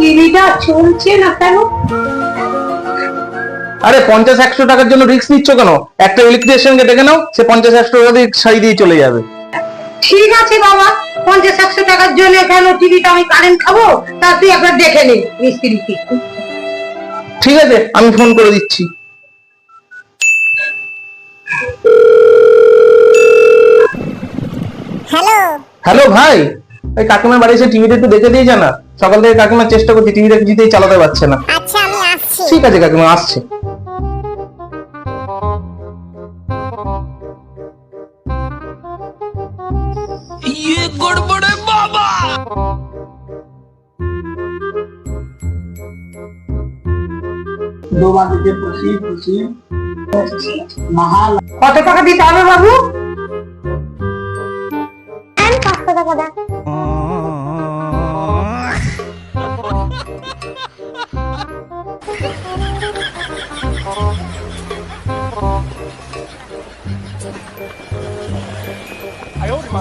টিভিটা চলছে না কেন? আরে 50-100 টাকার জন্য রিস্ক নিচ্ছ কেন? একটা ইলেকট্রিশিয়ানকে ডেকে নাও, সে 50-100 টাকা দিয়ে সারিয়ে দিয়ে চলে যাবে। ঠিক আছে বাবা, 50-100 টাকার জন্য কেন টিভিটা আমি কারেন্ট খাবো? তা তুই একবার দেখে নে মিস্ত্রিকে। ঠিক আছে, আমি ফোন করে দিচ্ছি। হ্যালো। হ্যালো ভাই, ওই কাকিমার বাড়ি এসে টিভিটা একটু দেখে দিয়ে জানা। সকাল থেকে কাকিমার চেষ্টা করছি, টিভিটা কিছুতেই চালাতে পারছে না। আচ্ছা আমি আসছি। ঠিক আছে কাকিমা, আসছে। ये गड़बड़ है बाबा। দো বাজে খুশি খুশি মহাল। কত টাকা দিতে হবে বাবু? 500 টাকা দাও।哎呦我的妈！